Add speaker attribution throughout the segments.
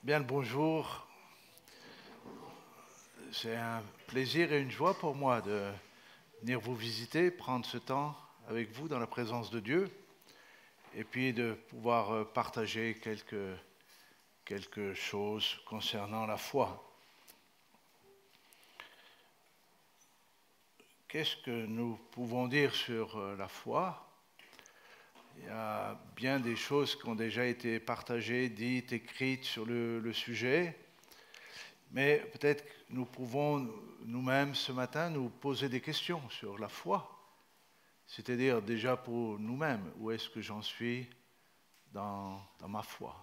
Speaker 1: Bien le bonjour. C'est un plaisir et une joie pour moi de venir vous visiter, prendre ce temps avec vous dans la présence de Dieu et puis de pouvoir partager quelque chose concernant la foi. Qu'est-ce que nous pouvons dire sur la foi ? Il y a bien des choses qui ont déjà été partagées, dites, écrites sur le sujet. Mais peut-être que nous pouvons nous-mêmes ce matin nous poser des questions sur la foi. C'est-à-dire déjà pour nous-mêmes, où est-ce que j'en suis dans ma foi.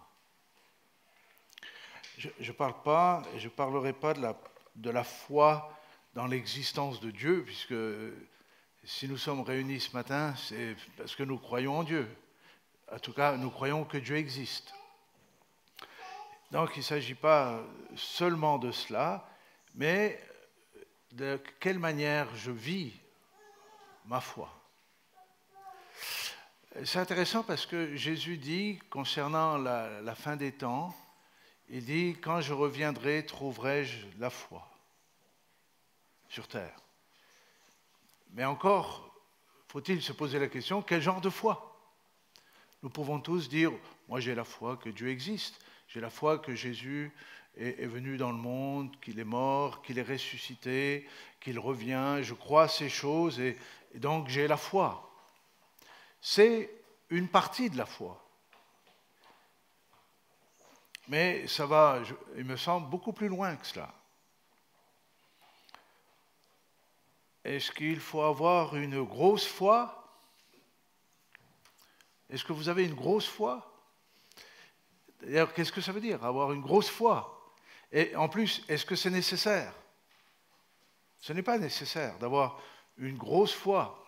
Speaker 1: Je ne parlerai pas de la foi dans l'existence de Dieu, puisque si nous sommes réunis ce matin, c'est parce que nous croyons en Dieu. En tout cas, nous croyons que Dieu existe. Donc, il ne s'agit pas seulement de cela, mais de quelle manière je vis ma foi. C'est intéressant parce que Jésus dit, concernant la fin des temps, il dit « Quand je reviendrai, trouverai-je la foi sur terre ?» Mais encore, faut-il se poser la question, quel genre de foi ? Nous pouvons tous dire « Moi, j'ai la foi que Dieu existe. J'ai la foi que Jésus est venu dans le monde, qu'il est mort, qu'il est ressuscité, qu'il revient. Je crois à ces choses et donc j'ai la foi. » C'est une partie de la foi. Mais ça va, il me semble, beaucoup plus loin que cela. Est-ce qu'il faut avoir une grosse foi ? Est-ce que vous avez une grosse foi ? D'ailleurs, qu'est-ce que ça veut dire, avoir une grosse foi ? Et en plus, est-ce que c'est nécessaire ? Ce n'est pas nécessaire d'avoir une grosse foi.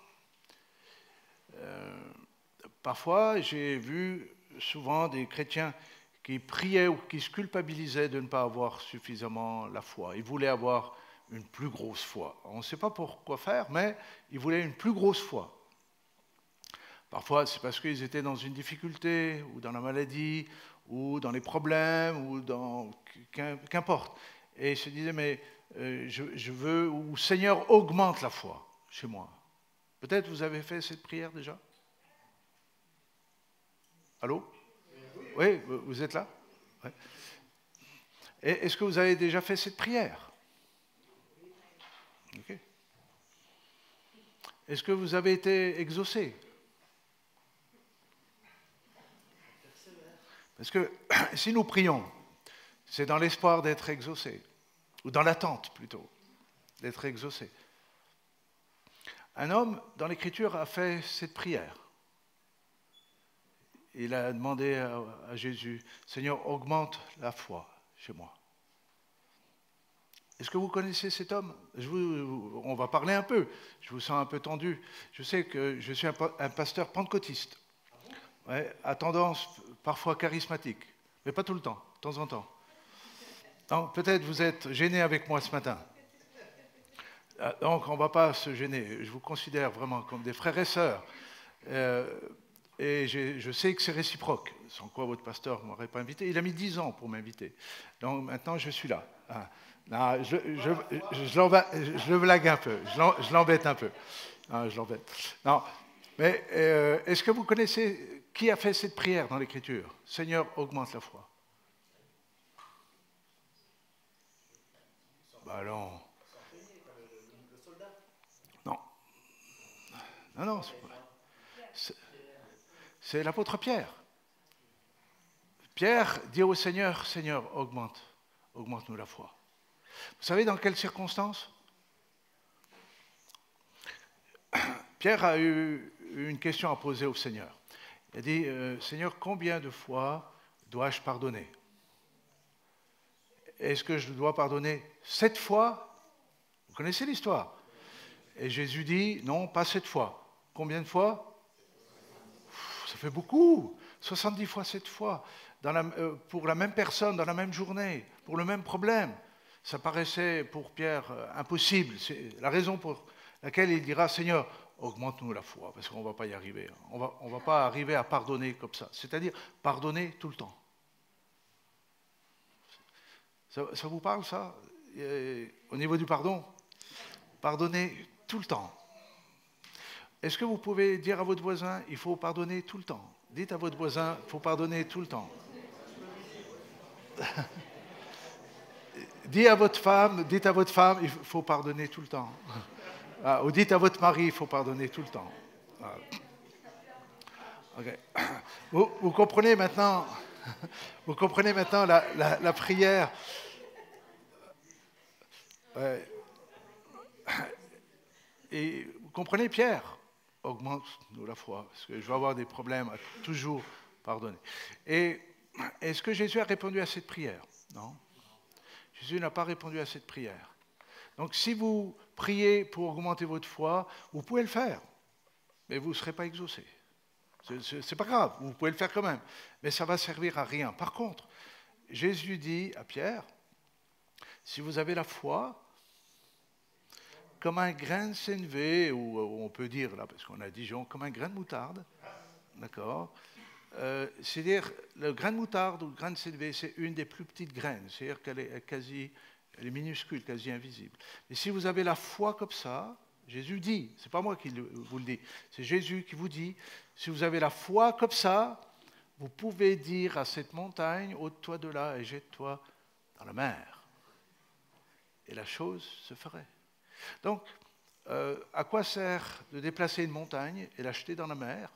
Speaker 1: Parfois, j'ai vu souvent des chrétiens qui priaient ou qui se culpabilisaient de ne pas avoir suffisamment la foi. Ils voulaient avoir une plus grosse foi. On ne sait pas pourquoi faire, mais ils voulaient une plus grosse foi. Parfois, c'est parce qu'ils étaient dans une difficulté, ou dans la maladie, ou dans les problèmes, ou dans qu'importe. Et ils se disaient, mais je veux, ou Seigneur, augmente la foi chez moi. Peut-être vous avez fait cette prière déjà ? Allô ? Oui, vous êtes là ? Ouais. Est-ce que vous avez déjà fait cette prière ? Okay. Est-ce que vous avez été exaucé ? Parce que si nous prions, c'est dans l'espoir d'être exaucé, ou dans l'attente plutôt, d'être exaucé. Un homme, dans l'Écriture, a fait cette prière. Il a demandé à Jésus, « Seigneur, augmente la foi chez moi. » Est-ce que vous connaissez cet homme ? On va parler un peu. Je vous sens un peu tendu. Je sais que je suis un pasteur pentecôtiste, à tendance parfois charismatique, mais pas tout le temps, de temps en temps. Donc peut-être vous êtes gênés avec moi ce matin. Donc on ne va pas se gêner. Je vous considère vraiment comme des frères et sœurs. Et je sais que c'est réciproque, sans quoi votre pasteur ne m'aurait pas invité. Il a mis 10 ans pour m'inviter. Donc maintenant, je suis là. Non, je le blague un peu, je l'embête un peu. Non, je l'embête. Non, mais est-ce que vous connaissez qui a fait cette prière dans l'Écriture ? Seigneur, augmente la foi. Bah non. Non. Non, c'est l'apôtre Pierre. Pierre dit au Seigneur, Seigneur, augmente-nous la foi. Vous savez dans quelles circonstances ? Pierre a eu une question à poser au Seigneur. Il a dit, Seigneur, combien de fois dois-je pardonner ? Est-ce que je dois pardonner 7 fois ? Vous connaissez l'histoire. Et Jésus dit, non, pas 7 fois. Combien de fois ? Ça fait beaucoup. 70 fois 7 fois. Pour la même personne, dans la même journée, pour le même problème. Ça paraissait pour Pierre impossible. C'est la raison pour laquelle il dira, Seigneur, augmente-nous la foi, parce qu'on ne va pas y arriver. On va pas arriver à pardonner comme ça. C'est-à-dire pardonner tout le temps. Ça vous parle, ça? Au niveau du pardon, pardonnez tout le temps. Est-ce que vous pouvez dire à votre voisin, il faut pardonner tout le temps? Dites à votre voisin, il faut pardonner tout le temps. Dites à votre femme, il faut pardonner tout le temps. Ah, ou dites à votre mari, il faut pardonner tout le temps. Ah. Okay. Vous comprenez maintenant, la prière. Et vous comprenez, Pierre, augmente-nous la foi, parce que je vais avoir des problèmes à toujours pardonner. Et est-ce que Jésus a répondu à cette prière? Non. Jésus n'a pas répondu à cette prière. Donc si vous priez pour augmenter votre foi, vous pouvez le faire, mais vous ne serez pas exaucé. C'est pas grave, vous pouvez le faire quand même, mais ça va servir à rien. Par contre, Jésus dit à Pierre, si vous avez la foi, comme un grain de sénévé, ou on peut dire, là, parce qu'on a Dijon, comme un grain de moutarde, d'accord? C'est-à-dire, le grain de moutarde ou le grain de sénévé, c'est une des plus petites graines, c'est-à-dire qu'elle est minuscule, quasi invisible. Et si vous avez la foi comme ça, Jésus dit, c'est pas moi qui vous le dis, c'est Jésus qui vous dit, si vous avez la foi comme ça, vous pouvez dire à cette montagne, ôte-toi de là et jette-toi dans la mer. Et la chose se ferait. Donc, à quoi sert de déplacer une montagne et l'acheter dans la mer?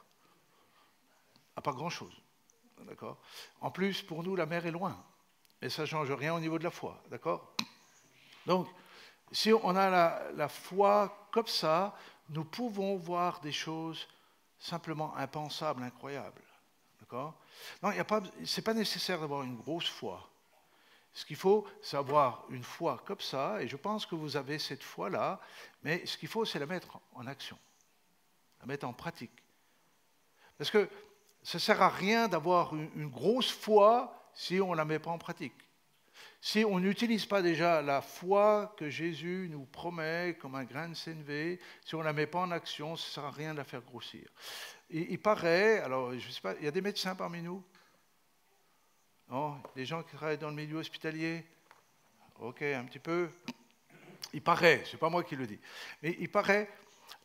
Speaker 1: À pas grand-chose. D'accord? En plus, pour nous, la mer est loin. Et ça ne change rien au niveau de la foi. D'accord? Donc, si on a la foi comme ça, nous pouvons voir des choses simplement impensables, incroyables. D'accord? Non, ce n'est pas nécessaire d'avoir une grosse foi. Ce qu'il faut, c'est avoir une foi comme ça, et je pense que vous avez cette foi-là, mais ce qu'il faut, c'est la mettre en action, la mettre en pratique. Parce que ça ne sert à rien d'avoir une grosse foi si on ne la met pas en pratique. Si on n'utilise pas déjà la foi que Jésus nous promet comme un grain de sénévé, si on ne la met pas en action, ça ne sert à rien de la faire grossir. Il paraît, alors je ne sais pas, il y a des médecins parmi nous? Non, des gens qui travaillent dans le milieu hospitalier? Ok, un petit peu. Il paraît, ce n'est pas moi qui le dis, mais il paraît,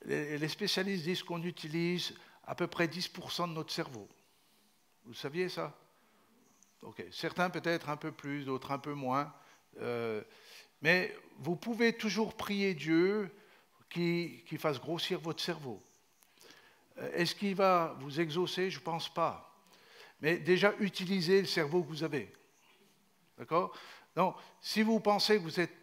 Speaker 1: les spécialistes disent qu'on utilise à peu près 10% de notre cerveau. Vous saviez ça? Ok, certains peut-être un peu plus, d'autres un peu moins. Mais vous pouvez toujours prier Dieu qu'il fasse grossir votre cerveau. Est-ce qu'il va vous exaucer? Je ne pense pas. Mais déjà, utilisez le cerveau que vous avez. D'accord? Donc, si vous pensez que vous êtes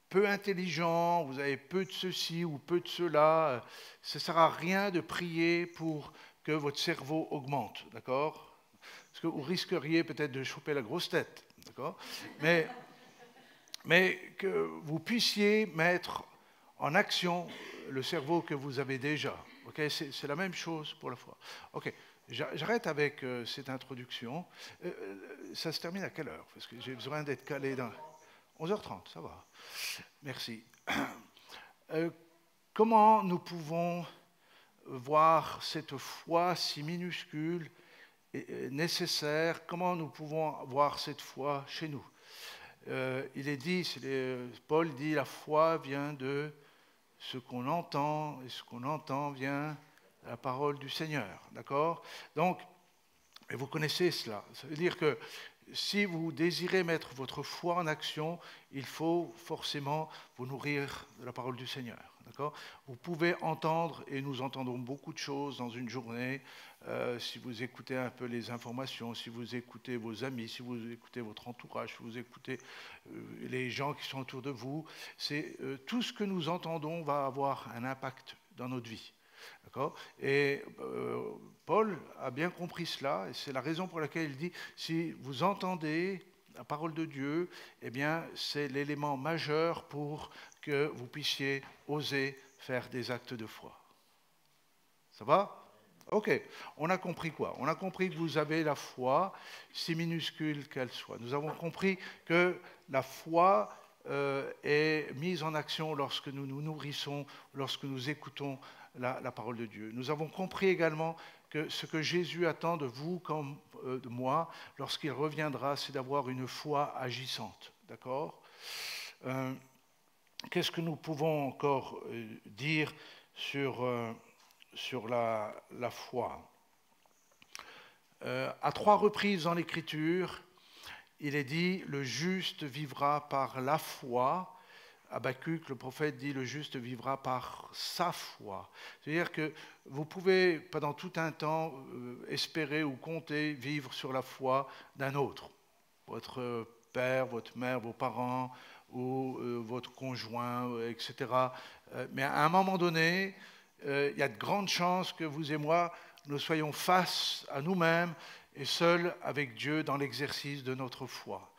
Speaker 1: peu intelligent, vous avez peu de ceci ou peu de cela, ça ne sert à rien de prier pour que votre cerveau augmente. D'accord? Parce que vous risqueriez peut-être de choper la grosse tête, d'accord? Mais que vous puissiez mettre en action le cerveau que vous avez déjà. Okay? C'est la même chose pour la foi. Ok, j'arrête avec cette introduction. Ça se termine à quelle heure? Parce que j'ai besoin d'être calé dans... 11h30, ça va. Merci. Comment nous pouvons voir cette foi si minuscule nécessaire, comment nous pouvons voir cette foi chez nous? Il est dit, Paul dit, la foi vient de ce qu'on entend, et ce qu'on entend vient de la parole du Seigneur, d'accord? Donc, et vous connaissez cela, ça veut dire que si vous désirez mettre votre foi en action, il faut forcément vous nourrir de la parole du Seigneur. D'accord? Vous pouvez entendre, et nous entendons beaucoup de choses dans une journée, si vous écoutez un peu les informations, si vous écoutez vos amis, si vous écoutez votre entourage, si vous écoutez les gens qui sont autour de vous, tout ce que nous entendons va avoir un impact dans notre vie. D'accord? Et Paul a bien compris cela, et c'est la raison pour laquelle il dit, si vous entendez la parole de Dieu, eh bien, c'est l'élément majeur pour que vous puissiez oser faire des actes de foi. Ça va? Ok, on a compris quoi? On a compris que vous avez la foi, si minuscule qu'elle soit. Nous avons compris que la foi est mise en action lorsque nous nous nourrissons, lorsque nous écoutons la parole de Dieu. Nous avons compris également que ce que Jésus attend de vous comme de moi, lorsqu'il reviendra, c'est d'avoir une foi agissante. D'accord ? Qu'est-ce que nous pouvons encore dire sur la foi ? À 3 reprises dans l'Écriture, il est dit « le juste vivra par la foi ». Habakkuk, le prophète, dit « le juste vivra par sa foi ». C'est-à-dire que vous pouvez, pendant tout un temps, espérer ou compter vivre sur la foi d'un autre. Votre père, votre mère, vos parents ou votre conjoint, etc. Mais à un moment donné, il y a de grandes chances que vous et moi, nous soyons face à nous-mêmes et seuls avec Dieu dans l'exercice de notre foi.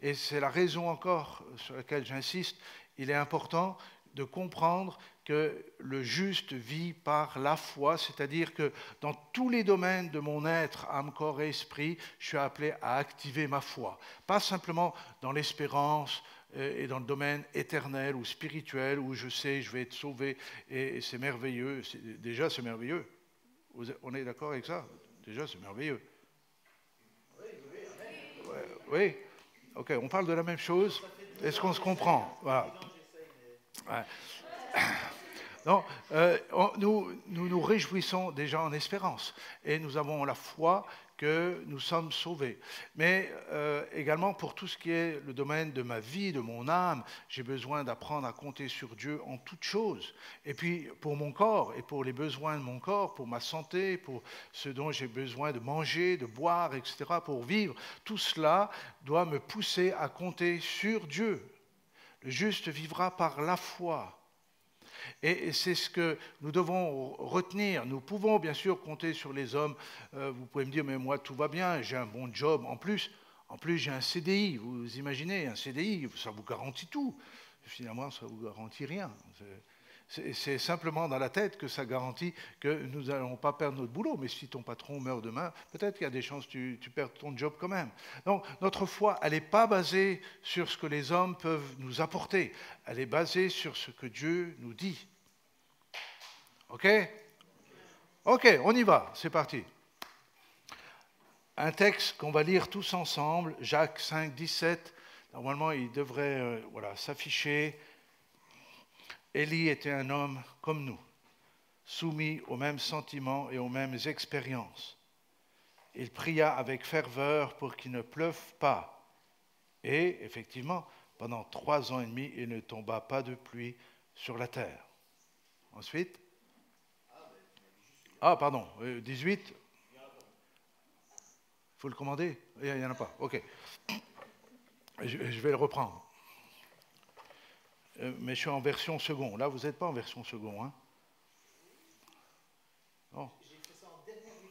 Speaker 1: Et c'est la raison encore sur laquelle j'insiste, il est important de comprendre que le juste vit par la foi, c'est-à-dire que dans tous les domaines de mon être, âme, corps et esprit, je suis appelé à activer ma foi. Pas simplement dans l'espérance et dans le domaine éternel ou spirituel où je sais, je vais être sauvé et c'est merveilleux. Déjà, c'est merveilleux. On est d'accord avec ça? Déjà, c'est merveilleux. Oui. Ok, on parle de la même chose. Est-ce qu'on se comprend? Voilà. Ouais. Non, nous réjouissons déjà en espérance et nous avons la foi que nous sommes sauvés. Mais également pour tout ce qui est le domaine de ma vie, de mon âme, j'ai besoin d'apprendre à compter sur Dieu en toutes choses. Et puis pour mon corps et pour les besoins de mon corps, pour ma santé, pour ce dont j'ai besoin de manger, de boire, etc., pour vivre, tout cela doit me pousser à compter sur Dieu. Le juste vivra par la foi. Et c'est ce que nous devons retenir. Nous pouvons bien sûr compter sur les hommes. Vous pouvez me dire, mais moi tout va bien, j'ai un bon job. En plus j'ai un CDI. Vous imaginez, un CDI, ça vous garantit tout. Finalement, ça ne vous garantit rien. C'est simplement dans la tête que ça garantit que nous n'allons pas perdre notre boulot. Mais si ton patron meurt demain, peut-être qu'il y a des chances que tu perds ton job quand même. Donc notre foi, elle n'est pas basée sur ce que les hommes peuvent nous apporter. Elle est basée sur ce que Dieu nous dit. OK? OK, on y va. C'est parti. Un texte qu'on va lire tous ensemble, Jacques 5, 17. Normalement, il devrait s'afficher. Élie était un homme comme nous, soumis aux mêmes sentiments et aux mêmes expériences. Il pria avec ferveur pour qu'il ne pleuve pas. Et, effectivement, pendant 3 ans et demi, il ne tomba pas de pluie sur la terre. Ensuite, 18. Il faut le commander? Il n'y en a pas. OK. Je vais le reprendre. Mais je suis en version second. Là, vous n'êtes pas en version second, hein? Non.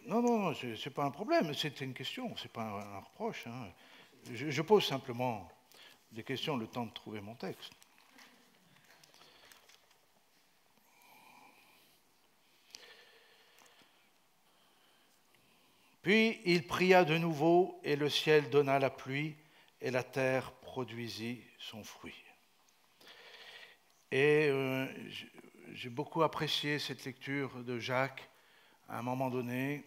Speaker 1: Non, ce n'est pas un problème, c'est une question, ce n'est pas un reproche. Hein. Je pose simplement des questions, le temps de trouver mon texte. Puis il pria de nouveau, et le ciel donna la pluie, et la terre produisit son fruit. Et j'ai beaucoup apprécié cette lecture de Jacques à un moment donné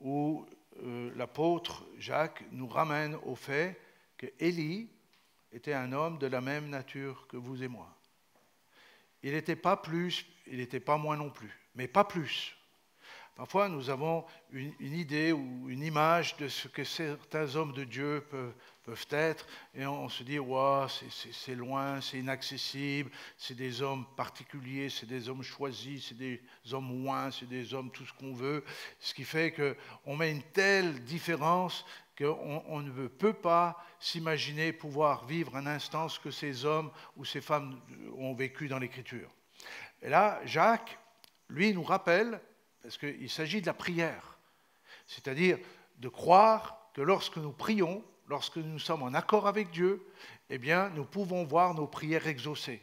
Speaker 1: où l'apôtre Jacques nous ramène au fait que Élie était un homme de la même nature que vous et moi. Il n'était pas plus, il n'était pas moins non plus, mais pas plus. Parfois, nous avons une idée ou une image de ce que certains hommes de Dieu peuvent être, et on se dit, wow, c'est loin, c'est inaccessible, c'est des hommes particuliers, c'est des hommes choisis, c'est des hommes loin, c'est des hommes tout ce qu'on veut, ce qui fait qu'on met une telle différence qu'on ne peut pas s'imaginer pouvoir vivre un instant ce que ces hommes ou ces femmes ont vécu dans l'Écriture. Et là, Jacques, lui, nous rappelle, parce qu'il s'agit de la prière, c'est-à-dire de croire que lorsque nous prions, lorsque nous sommes en accord avec Dieu, eh bien, nous pouvons voir nos prières exaucées.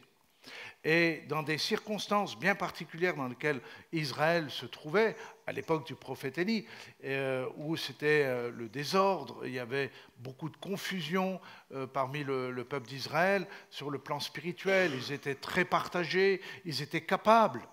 Speaker 1: Et dans des circonstances bien particulières dans lesquelles Israël se trouvait, à l'époque du prophète Élie, où c'était le désordre, il y avait beaucoup de confusion parmi le peuple d'Israël sur le plan spirituel, ils étaient très partagés, ils étaient capables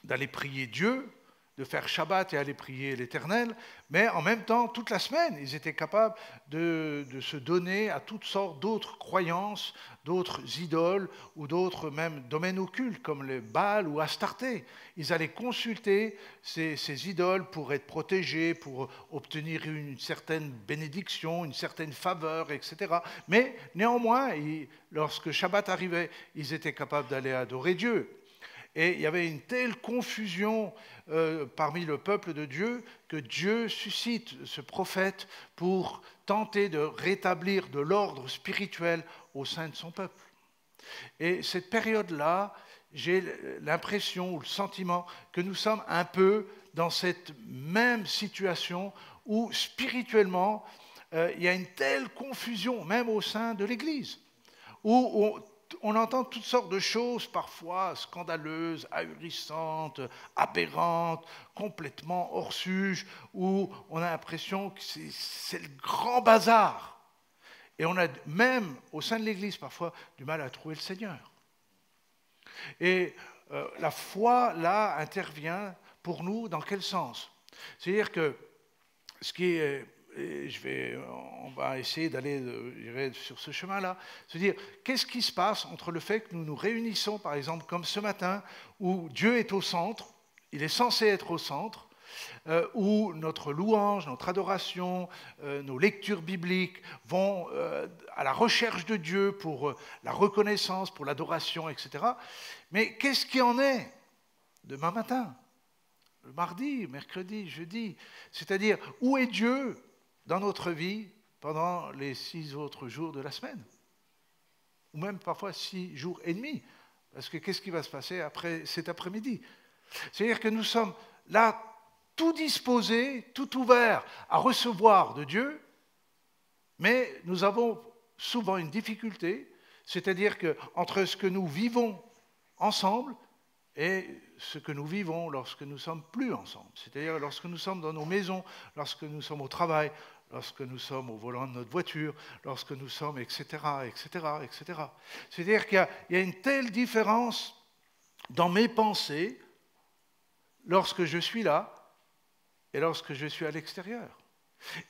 Speaker 1: d'aller prier Dieu, de faire Shabbat et aller prier l'Éternel, mais en même temps, toute la semaine, ils étaient capables de se donner à toutes sortes d'autres croyances, d'autres idoles ou d'autres même domaines occultes, comme le Baal ou Astarté. Ils allaient consulter ces idoles pour être protégés, pour obtenir une certaine bénédiction, une certaine faveur, etc. Mais néanmoins, lorsque Shabbat arrivait, ils étaient capables d'aller adorer Dieu. Et il y avait une telle confusion parmi le peuple de Dieu que Dieu suscite ce prophète pour tenter de rétablir de l'ordre spirituel au sein de son peuple. Et cette période-là, j'ai l'impression ou le sentiment que nous sommes un peu dans cette même situation où spirituellement, il y a une telle confusion, même au sein de l'Église, où on entend toutes sortes de choses, parfois scandaleuses, ahurissantes, aberrantes, complètement hors sujet, où on a l'impression que c'est le grand bazar. Et on a même, au sein de l'Église, parfois, du mal à trouver le Seigneur. Et la foi, là, intervient pour nous dans quel sens? C'est-à-dire que ce qui est... on va essayer d'aller sur ce chemin-là, se dire qu'est-ce qui se passe entre le fait que nous nous réunissons, par exemple, comme ce matin, où Dieu est au centre, il est censé être au centre, où notre louange, notre adoration, nos lectures bibliques vont à la recherche de Dieu pour la reconnaissance, pour l'adoration, etc. Mais qu'est-ce qui en est demain matin, le mardi, mercredi, jeudi? C'est-à-dire, où est Dieu dans notre vie pendant les 6 autres jours de la semaine? Ou même parfois 6 jours et demi. Parce que qu'est-ce qui va se passer après cet après-midi? C'est-à-dire que nous sommes là, tout disposés, tout ouverts à recevoir de Dieu, mais nous avons souvent une difficulté, c'est-à-dire qu'entre ce que nous vivons ensemble et ce que nous vivons lorsque nous ne sommes plus ensemble, c'est-à-dire lorsque nous sommes dans nos maisons, lorsque nous sommes au travail, lorsque nous sommes au volant de notre voiture, lorsque nous sommes, etc., etc., etc. C'est-à-dire qu'il y a une telle différence dans mes pensées lorsque je suis là et lorsque je suis à l'extérieur.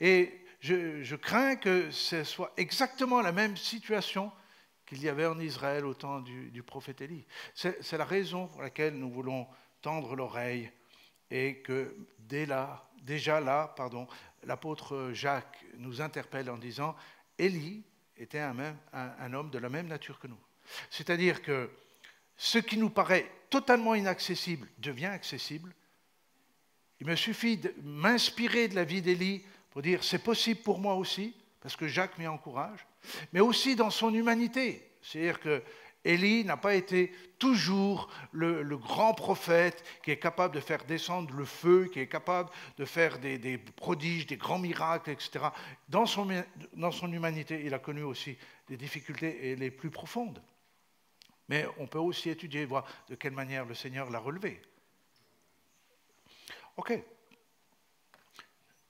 Speaker 1: Et je crains que ce soit exactement la même situation qu'il y avait en Israël au temps du prophète Élie. C'est la raison pour laquelle nous voulons tendre l'oreille et que déjà là, l'apôtre Jacques nous interpelle en disant « Élie était un homme de la même nature que nous ». C'est-à-dire que ce qui nous paraît totalement inaccessible devient accessible. Il me suffit de m'inspirer de la vie d'Élie pour dire « c'est possible pour moi aussi », parce que Jacques m'y encourage, mais aussi dans son humanité. C'est-à-dire que Élie n'a pas été toujours le grand prophète qui est capable de faire descendre le feu, qui est capable de faire des prodiges, des grands miracles, etc. Dans son humanité, il a connu aussi des difficultés les plus profondes. Mais on peut aussi étudier et voir de quelle manière le Seigneur l'a relevé. OK.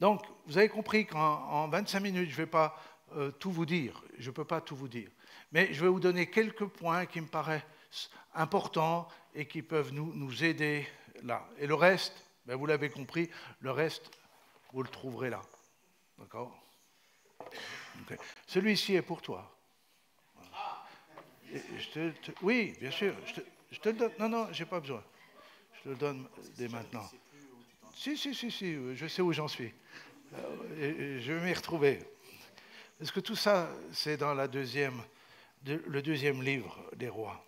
Speaker 1: Donc, vous avez compris qu'en 25 minutes, je ne vais pas tout vous dire. Je ne peux pas tout vous dire. Mais je vais vous donner quelques points qui me paraissent importants et qui peuvent nous aider là. Et le reste, ben vous l'avez compris, le reste, vous le trouverez là. D'accord? Okay. Celui-ci est pour toi. Oui, bien sûr. Je te le donne. Non, je n'ai pas besoin. Je te le donne dès maintenant. Si, je sais où j'en suis. Je vais m'y retrouver. Parce que tout ça, c'est dans le deuxième livre des rois.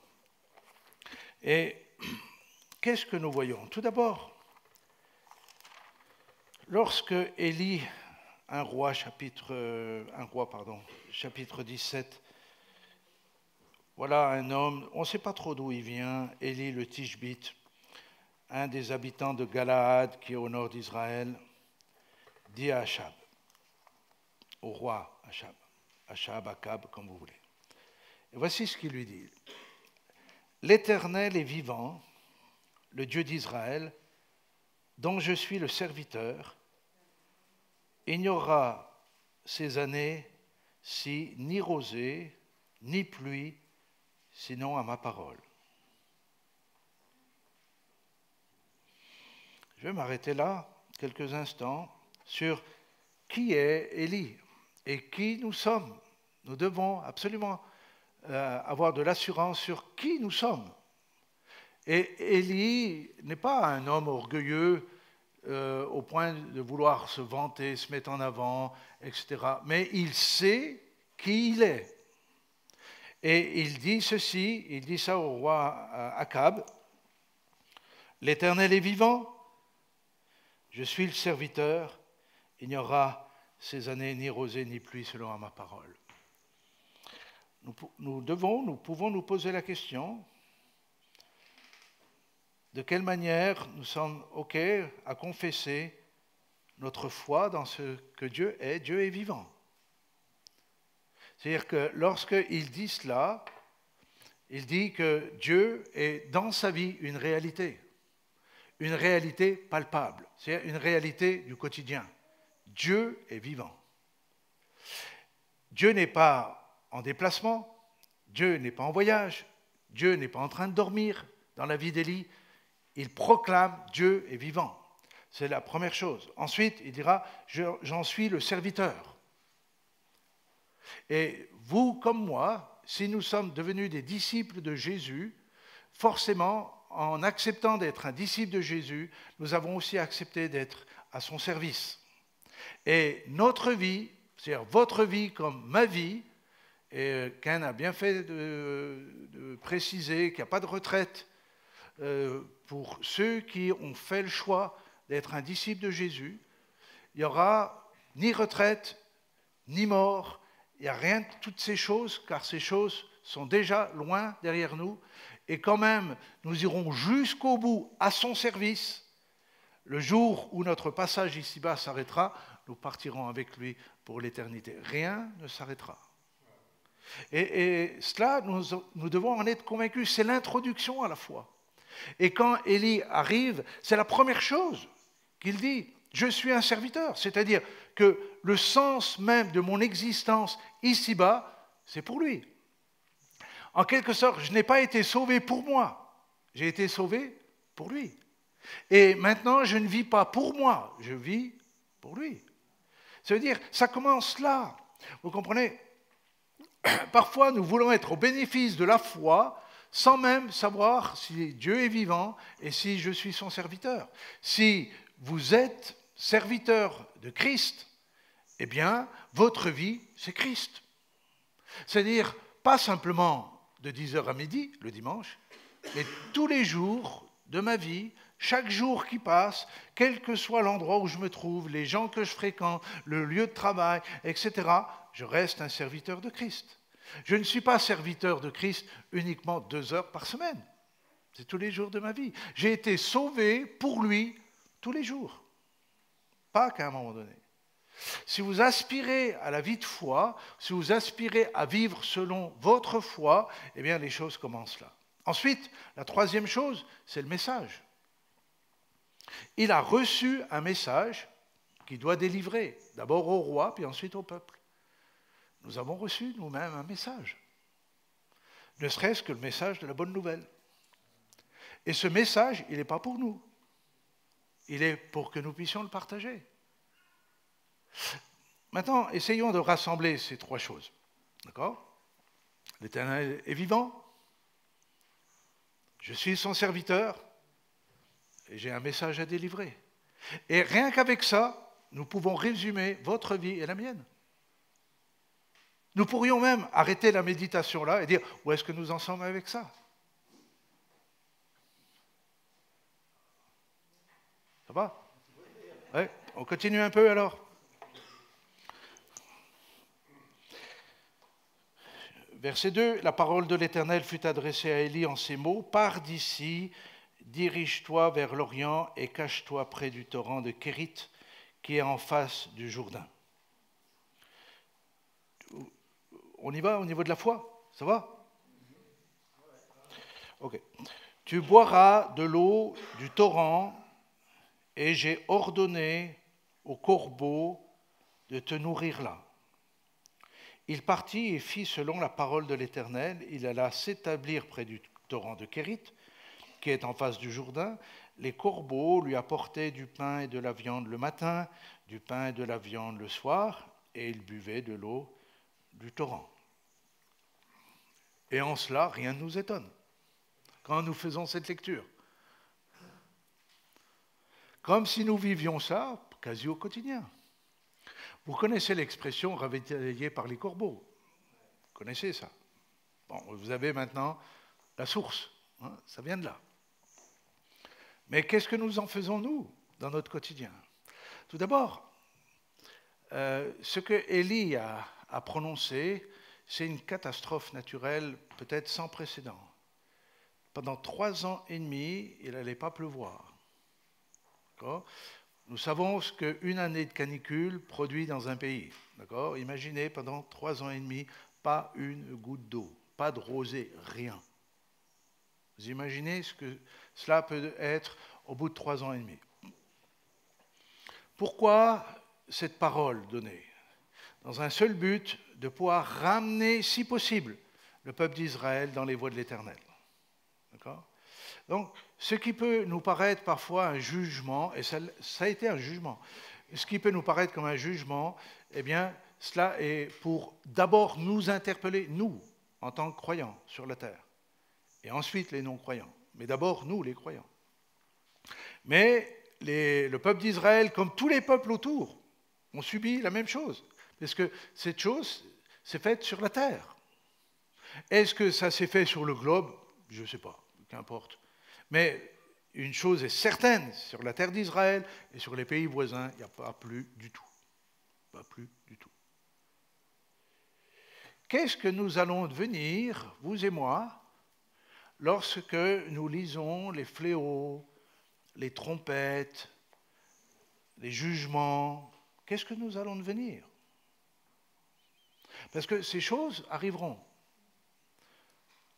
Speaker 1: Et qu'est-ce que nous voyons? Tout d'abord, lorsque Élie, un roi, chapitre 17, voilà un homme, on ne sait pas trop d'où il vient, Élie le Tishbite, un des habitants de Galaad qui est au nord d'Israël, dit à Achab, au roi Achab, Akab, comme vous voulez. Et voici ce qu'il lui dit. L'Éternel est vivant, le Dieu d'Israël, dont je suis le serviteur. Il n'y aura ces années si ni rosée, ni pluie, sinon à ma parole. Je je vais m'arrêter là quelques instants sur qui est Élie et qui nous sommes. Nous devons absolument avoir de l'assurance sur qui nous sommes. Et Élie n'est pas un homme orgueilleux au point de vouloir se vanter, se mettre en avant, etc. Mais il sait qui il est. Et il dit ceci, il dit ça au roi Akab, « L'Éternel est vivant, je suis le serviteur, il n'y aura ces années ni rosée ni pluie selon ma parole. » Nous pouvons nous poser la question, de quelle manière nous sommes OK à confesser notre foi dans ce que Dieu est vivant. C'est-à-dire que lorsqu'il dit cela, il dit que Dieu est dans sa vie une réalité palpable, c'est-à-dire une réalité du quotidien. Dieu est vivant. Dieu n'est pas en déplacement, Dieu n'est pas en voyage, Dieu n'est pas en train de dormir dans la vie d'Élie. Il proclame Dieu est vivant. C'est la première chose. Ensuite, il dira, j'en suis le serviteur. Et vous comme moi, si nous sommes devenus des disciples de Jésus, forcément, en acceptant d'être un disciple de Jésus, nous avons aussi accepté d'être à son service. Et notre vie, c'est-à-dire votre vie comme ma vie, et Ken a bien fait de préciser qu'il n'y a pas de retraite pour ceux qui ont fait le choix d'être un disciple de Jésus, il n'y aura ni retraite, ni mort, il n'y a rien de toutes ces choses, car ces choses sont déjà loin derrière nous, et quand même, nous irons jusqu'au bout à son service. Le jour où notre passage ici-bas s'arrêtera, nous partirons avec lui pour l'éternité. Rien ne s'arrêtera. Et cela, nous devons en être convaincus, c'est l'introduction à la foi. Et quand Élie arrive, c'est la première chose qu'il dit, je suis un serviteur, c'est-à-dire que le sens même de mon existence ici-bas, c'est pour lui. En quelque sorte, je n'ai pas été sauvé pour moi, j'ai été sauvé pour lui. Et maintenant, je ne vis pas pour moi, je vis pour lui. Ça veut dire, ça commence là. Vous comprenez? Parfois, nous voulons être au bénéfice de la foi, sans même savoir si Dieu est vivant et si je suis son serviteur. Si vous êtes serviteur de Christ, eh bien, votre vie, c'est Christ. C'est-à-dire, pas simplement de 10h à midi, le dimanche, mais tous les jours de ma vie, chaque jour qui passe, quel que soit l'endroit où je me trouve, les gens que je fréquente, le lieu de travail, etc., je reste un serviteur de Christ. Je ne suis pas serviteur de Christ uniquement 2 heures par semaine. C'est tous les jours de ma vie. J'ai été sauvé pour lui tous les jours. Pas qu'à un moment donné. Si vous aspirez à la vie de foi, si vous aspirez à vivre selon votre foi, eh bien les choses commencent là. Ensuite, la troisième chose, c'est le message. Il a reçu un message qu'il doit délivrer, d'abord au roi, puis ensuite au peuple. Nous avons reçu nous-mêmes un message, ne serait-ce que le message de la bonne nouvelle. Et ce message, il n'est pas pour nous, il est pour que nous puissions le partager. Maintenant, essayons de rassembler ces trois choses. D'accord? L'Éternel est vivant, je suis son serviteur, et j'ai un message à délivrer. Et rien qu'avec ça, nous pouvons résumer votre vie et la mienne. Nous pourrions même arrêter la méditation là et dire où est-ce que nous en sommes avec ça? Ça va? Ouais, on continue un peu alors. Verset 2, la parole de l'Éternel fut adressée à Élie en ces mots, « Pars d'ici, dirige-toi vers l'Orient et cache-toi près du torrent de Kérit qui est en face du Jourdain. » On y va au niveau de la foi? Ça va? Ok. « Tu boiras de l'eau du torrent et j'ai ordonné aux corbeaux de te nourrir là. » Il partit et fit selon la parole de l'Éternel. Il alla s'établir près du torrent de Kérit, qui est en face du Jourdain, les corbeaux lui apportaient du pain et de la viande le matin, du pain et de la viande le soir, et il buvait de l'eau du torrent. Et en cela, rien ne nous étonne quand nous faisons cette lecture. Comme si nous vivions ça quasi au quotidien. Vous connaissez l'expression « ravitaillé par les corbeaux ». Vous connaissez ça. Bon, vous avez maintenant la source, hein, ça vient de là. Mais qu'est-ce que nous en faisons, nous, dans notre quotidien? Tout d'abord, ce que Élie a prononcé, c'est une catastrophe naturelle peut-être sans précédent. Pendant 3 ans et demi, il n'allait pas pleuvoir. Nous savons ce qu'une année de canicule produit dans un pays. Imaginez, pendant 3 ans et demi, pas une goutte d'eau, pas de rosée, rien. Vous imaginez ce que cela peut être au bout de 3 ans et demi. Pourquoi cette parole donnée? Dans un seul but, de pouvoir ramener, si possible, le peuple d'Israël dans les voies de l'Éternel. D'accord? Donc, ce qui peut nous paraître parfois un jugement, et ça a été un jugement, ce qui peut nous paraître comme un jugement, eh bien, cela est pour d'abord nous interpeller, nous, en tant que croyants sur la terre, et ensuite les non-croyants, mais d'abord nous, les croyants. Mais le peuple d'Israël, comme tous les peuples autour, ont subi la même chose, parce que cette chose s'est faite sur la terre. Est-ce que ça s'est fait sur le globe? Je ne sais pas, qu'importe. Mais une chose est certaine, sur la terre d'Israël et sur les pays voisins, il n'y a pas plus du tout. Pas plus du tout. Qu'est-ce que nous allons devenir, vous et moi, lorsque nous lisons les fléaux, les trompettes, les jugements? Qu'est-ce que nous allons devenir? Parce que ces choses arriveront.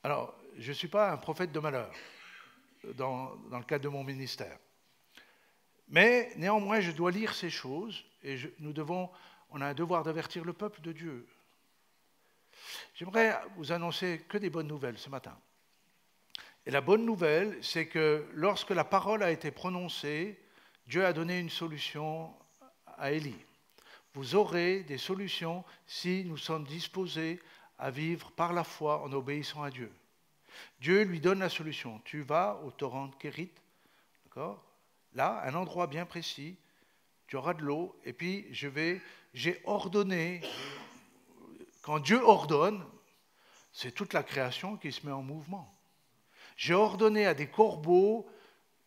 Speaker 1: Alors, je ne suis pas un prophète de malheur dans le cadre de mon ministère. Mais néanmoins, je dois lire ces choses et on a un devoir d'avertir le peuple de Dieu. J'aimerais vous annoncer que des bonnes nouvelles ce matin. Et la bonne nouvelle, c'est que lorsque la parole a été prononcée, Dieu a donné une solution à Élie. Vous aurez des solutions si nous sommes disposés à vivre par la foi en obéissant à Dieu. Dieu lui donne la solution. Tu vas au torrent de Kérit, d'accord? Là, un endroit bien précis, tu auras de l'eau, et puis j'ai ordonné, quand Dieu ordonne, c'est toute la création qui se met en mouvement. J'ai ordonné à des corbeaux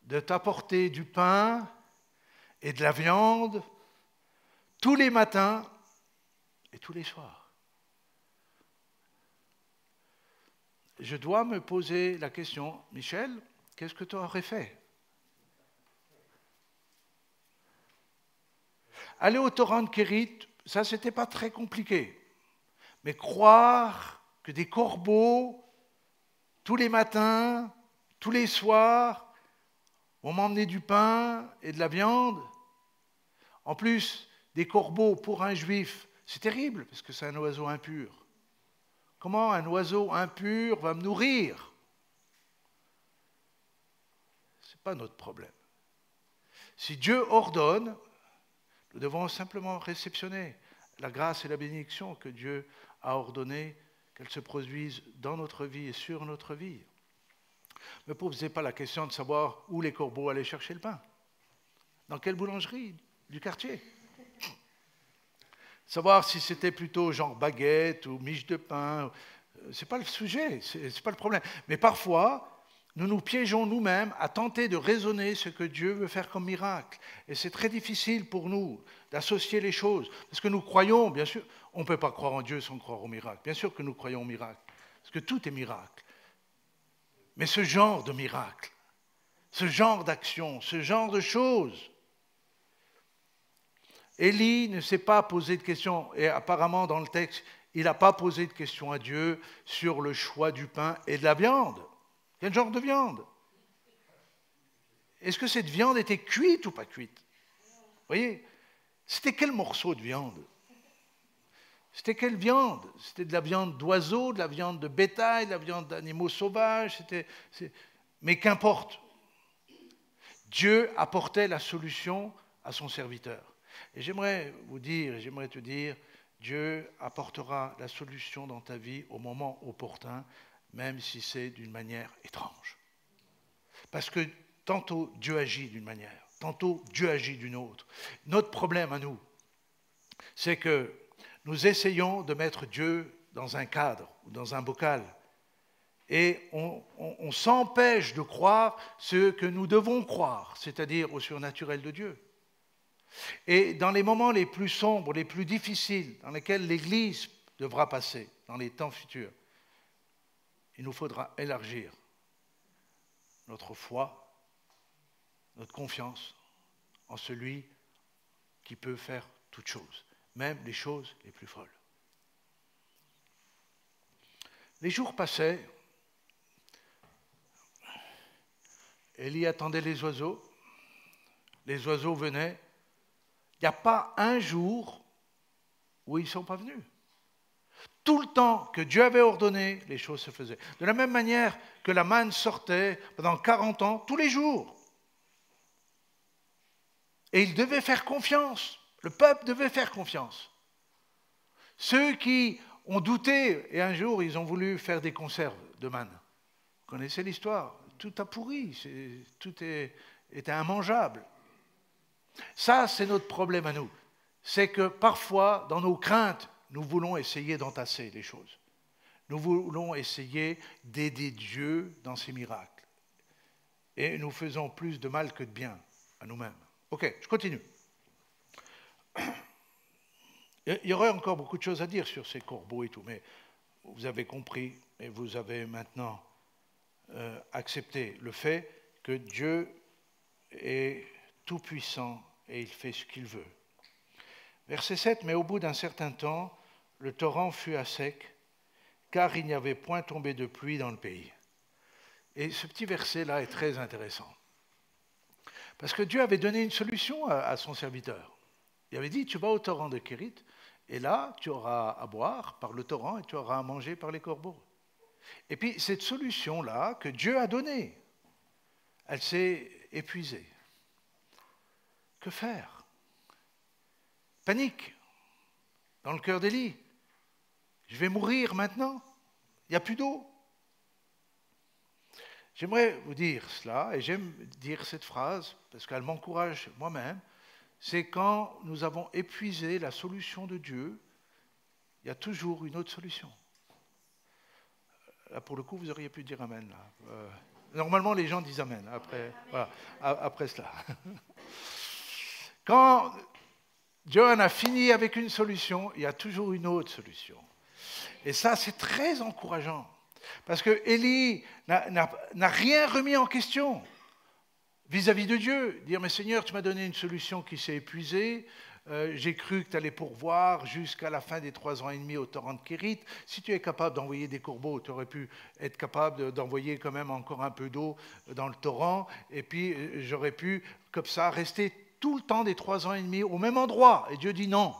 Speaker 1: de t'apporter du pain et de la viande tous les matins et tous les soirs. Je dois me poser la question, Michel, qu'est-ce que tu aurais fait? Aller au torrent de Kérit, ça, c'était pas très compliqué. Mais croire que des corbeaux, tous les matins, tous les soirs, vont m'emmener du pain et de la viande. En plus, des corbeaux, pour un juif, c'est terrible, parce que c'est un oiseau impur. Comment un oiseau impur va me nourrir? Ce n'est pas notre problème. Si Dieu ordonne, nous devons simplement réceptionner la grâce et la bénédiction que Dieu a ordonné qu'elles se produisent dans notre vie et sur notre vie. Ne me posez pas la question de savoir où les corbeaux allaient chercher le pain. Dans quelle boulangerie du quartier? Savoir si c'était plutôt genre baguette ou miche de pain, ce n'est pas le sujet, ce n'est pas le problème. Mais parfois, nous nous piégeons nous-mêmes à tenter de raisonner ce que Dieu veut faire comme miracle. Et c'est très difficile pour nous d'associer les choses. Parce que nous croyons, bien sûr, on ne peut pas croire en Dieu sans croire au miracle. Bien sûr que nous croyons au miracle, parce que tout est miracle. Mais ce genre de miracle, ce genre d'action, ce genre de choses, Élie ne s'est pas posé de questions, et apparemment dans le texte, il n'a pas posé de questions à Dieu sur le choix du pain et de la viande. Quel genre de viande? Est-ce que cette viande était cuite ou pas cuite? Vous voyez? C'était quel morceau de viande? C'était quelle viande? C'était de la viande d'oiseaux, de la viande de bétail, de la viande d'animaux sauvages. Mais qu'importe, Dieu apportait la solution à son serviteur. Et j'aimerais vous dire, et j'aimerais te dire, Dieu apportera la solution dans ta vie au moment opportun, même si c'est d'une manière étrange. Parce que tantôt Dieu agit d'une manière, tantôt Dieu agit d'une autre. Notre problème à nous, c'est que nous essayons de mettre Dieu dans un cadre ou dans un bocal. Et on s'empêche de croire ce que nous devons croire, c'est-à-dire au surnaturel de Dieu. Et dans les moments les plus sombres, les plus difficiles, dans lesquels l'Église devra passer, dans les temps futurs, il nous faudra élargir notre foi, notre confiance en celui qui peut faire toutes choses, même les choses les plus folles. Les jours passaient, Élie attendait les oiseaux venaient. Il n'y a pas un jour où ils ne sont pas venus. Tout le temps que Dieu avait ordonné, les choses se faisaient. De la même manière que la manne sortait pendant 40 ans, tous les jours. Et ils devaient faire confiance. Le peuple devait faire confiance. Ceux qui ont douté, et un jour ils ont voulu faire des conserves de manne. Vous connaissez l'histoire, tout a pourri, tout était immangeable. Ça, c'est notre problème à nous. C'est que parfois, dans nos craintes, nous voulons essayer d'entasser les choses. Nous voulons essayer d'aider Dieu dans ses miracles. Et nous faisons plus de mal que de bien à nous-mêmes. Ok, je continue. Il y aurait encore beaucoup de choses à dire sur ces corbeaux et tout, mais vous avez compris et vous avez maintenant accepté le fait que Dieu est tout-puissant et il fait ce qu'il veut. Verset 7, mais au bout d'un certain temps, le torrent fut à sec, car il n'y avait point tombé de pluie dans le pays. Et ce petit verset-là est très intéressant. Parce que Dieu avait donné une solution à son serviteur. Il avait dit, tu vas au torrent de Kérit, et là, tu auras à boire par le torrent et tu auras à manger par les corbeaux. Et puis, cette solution-là que Dieu a donnée, elle s'est épuisée. Que faire? Panique dans le cœur d'Élie. Je vais mourir maintenant. Il n'y a plus d'eau. J'aimerais vous dire cela, et j'aime dire cette phrase, parce qu'elle m'encourage moi-même, c'est quand nous avons épuisé la solution de Dieu, il y a toujours une autre solution. Là, pour le coup, vous auriez pu dire Amen. Là. Normalement, les gens disent Amen après cela. Quand Dieu en a fini avec une solution, il y a toujours une autre solution. Et ça, c'est très encourageant. Parce que Élie n'a rien remis en question vis-à-vis de Dieu. Dire, mais Seigneur, tu m'as donné une solution qui s'est épuisée. J'ai cru que tu allais pourvoir jusqu'à la fin des 3 ans et demi au torrent de Kérit. Si tu es capable d'envoyer des corbeaux, tu aurais pu être capable d'envoyer quand même encore un peu d'eau dans le torrent. Et puis, j'aurais pu, comme ça, rester tout le temps des 3 ans et demi au même endroit. Et Dieu dit non.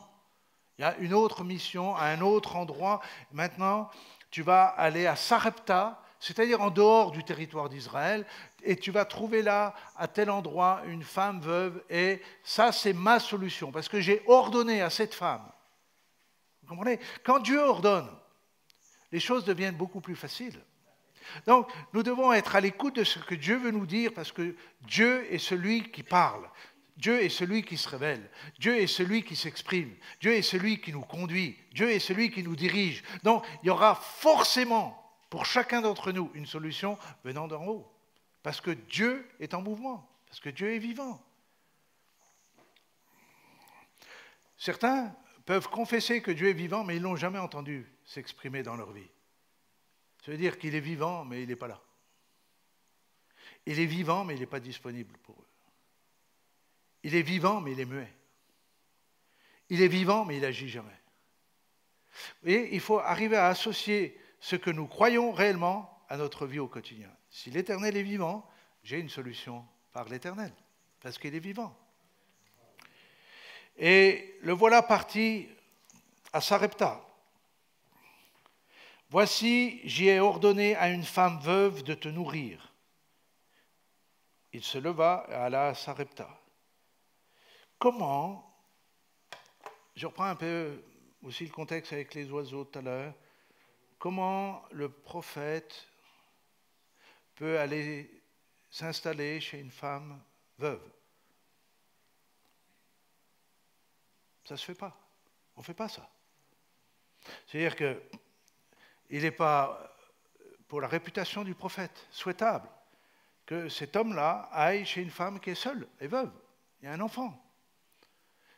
Speaker 1: Il y a une autre mission à un autre endroit. Maintenant, tu vas aller à Sarepta, c'est-à-dire en dehors du territoire d'Israël, et tu vas trouver là, à tel endroit, une femme veuve, et ça, c'est ma solution, parce que j'ai ordonné à cette femme. Vous comprenez? Quand Dieu ordonne, les choses deviennent beaucoup plus faciles. Donc, nous devons être à l'écoute de ce que Dieu veut nous dire, parce que Dieu est celui qui parle. Dieu est celui qui se révèle. Dieu est celui qui s'exprime. Dieu est celui qui nous conduit. Dieu est celui qui nous dirige. Donc, il y aura forcément, pour chacun d'entre nous, une solution venant d'en haut. Parce que Dieu est en mouvement. Parce que Dieu est vivant. Certains peuvent confesser que Dieu est vivant, mais ils ne l'ont jamais entendu s'exprimer dans leur vie. Ça veut dire qu'il est vivant, mais il n'est pas là. Il est vivant, mais il n'est pas disponible pour eux. Il est vivant, mais il est muet. Il est vivant, mais il n'agit jamais. Vous voyez, il faut arriver à associer ce que nous croyons réellement à notre vie au quotidien. Si l'Éternel est vivant, j'ai une solution par l'Éternel, parce qu'il est vivant. Et le voilà parti à Sarepta. Voici, j'y ai ordonné à une femme veuve de te nourrir. il se leva et alla à Sarepta. Comment, je reprends un peu aussi le contexte avec les oiseaux tout à l'heure, comment le prophète peut aller s'installer chez une femme veuve? Ça ne se fait pas. On ne fait pas ça. C'est-à-dire qu'il n'est pas, pour la réputation du prophète, souhaitable que cet homme-là aille chez une femme qui est seule et veuve. Il y a un enfant.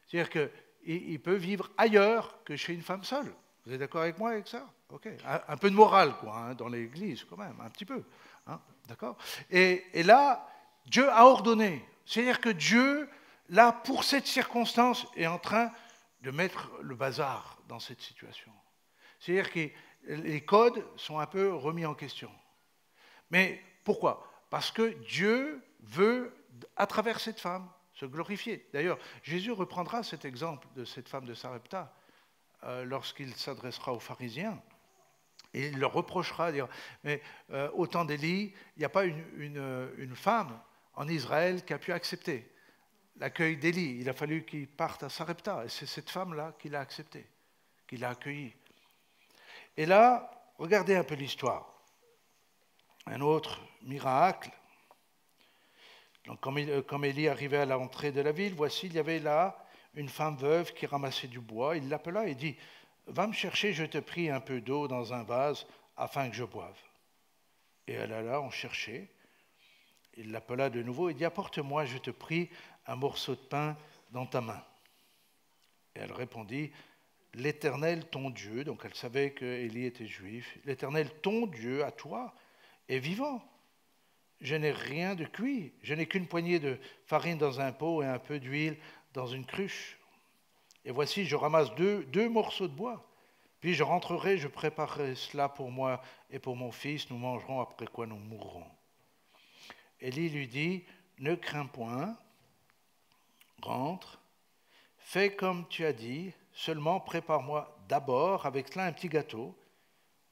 Speaker 1: C'est-à-dire qu'il peut vivre ailleurs que chez une femme seule. Vous êtes d'accord avec moi avec ça? Ok. Un peu de morale, quoi, hein, dans l'Église, quand même, un petit peu. Hein, d'accord? Et là, Dieu a ordonné. C'est-à-dire que Dieu, là, pour cette circonstance, est en train de mettre le bazar dans cette situation. C'est-à-dire que les codes sont un peu remis en question. Mais pourquoi? Parce que Dieu veut, à travers cette femme, se glorifier. D'ailleurs, Jésus reprendra cet exemple de cette femme de Sarepta lorsqu'il s'adressera aux pharisiens. Et il leur reprochera, dire, mais au temps d'Élie, il n'y a pas une femme en Israël qui a pu accepter l'accueil d'Élie. Il a fallu qu'il parte à Sarepta. Et c'est cette femme-là qui l'a accepté, qui l'a accueilli. Et là, regardez un peu l'histoire. Un autre miracle. Donc, comme Élie arrivait à l'entrée de la ville, voici, il y avait là une femme veuve qui ramassait du bois. Il l'appela et dit, « Va me chercher, je te prie, un peu d'eau dans un vase afin que je boive. » Et elle alla en chercher. Il l'appela de nouveau et dit, « Apporte-moi, je te prie, un morceau de pain dans ta main. » Et elle répondit, « L'Éternel, ton Dieu, » donc elle savait qu'Élie était juif, « L'Éternel, ton Dieu, à toi, est vivant. Je n'ai rien de cuit, je n'ai qu'une poignée de farine dans un pot et un peu d'huile dans une cruche. Et voici, je ramasse deux morceaux de bois. Puis je rentrerai, je préparerai cela pour moi et pour mon fils, nous mangerons, après quoi nous mourrons. » Élie lui dit, « Ne crains point, rentre, fais comme tu as dit, seulement prépare-moi d'abord avec cela un petit gâteau,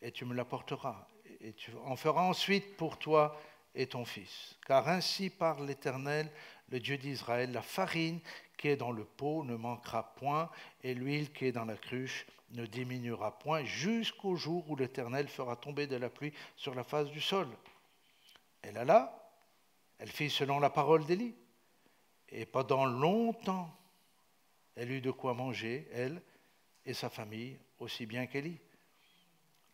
Speaker 1: et tu me l'apporteras. Et tu en feras ensuite pour toi et ton fils. Car ainsi parle l'Éternel, le Dieu d'Israël, la farine qui est dans le pot ne manquera point, et l'huile qui est dans la cruche ne diminuera point, jusqu'au jour où l'Éternel fera tomber de la pluie sur la face du sol. » Elle alla, elle fit selon la parole d'Élie, et pendant longtemps, elle eut de quoi manger, elle et sa famille, aussi bien qu'Élie.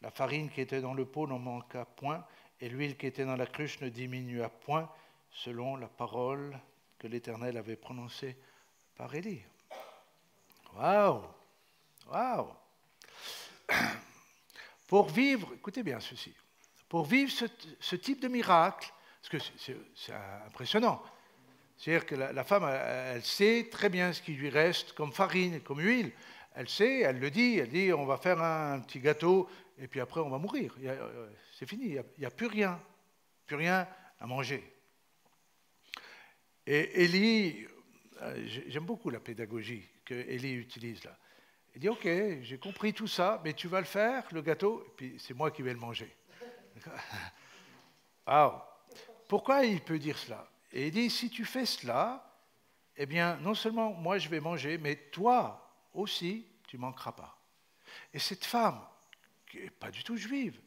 Speaker 1: La farine qui était dans le pot n'en manqua point, et l'huile qui était dans la cruche ne diminua point, selon la parole que l'Éternel avait prononcée par Élie. Waouh! Waouh! Pour vivre, écoutez bien ceci, pour vivre ce type de miracle, parce que c'est impressionnant, c'est-à-dire que la femme, elle sait très bien ce qui lui reste comme farine, comme huile. Elle sait, elle le dit, elle dit on va faire un petit gâteau et puis après on va mourir. C'est fini, il n'y a plus rien à manger. Et Élie, j'aime beaucoup la pédagogie que Élie utilise là. Il dit ok, j'ai compris tout ça, mais tu vas le faire, le gâteau, et puis c'est moi qui vais le manger. Alors, pourquoi il peut dire cela? Et il dit si tu fais cela, eh bien non seulement moi je vais manger, mais toi aussi tu ne manqueras pas. Et cette femme, qui n'est pas du tout juive,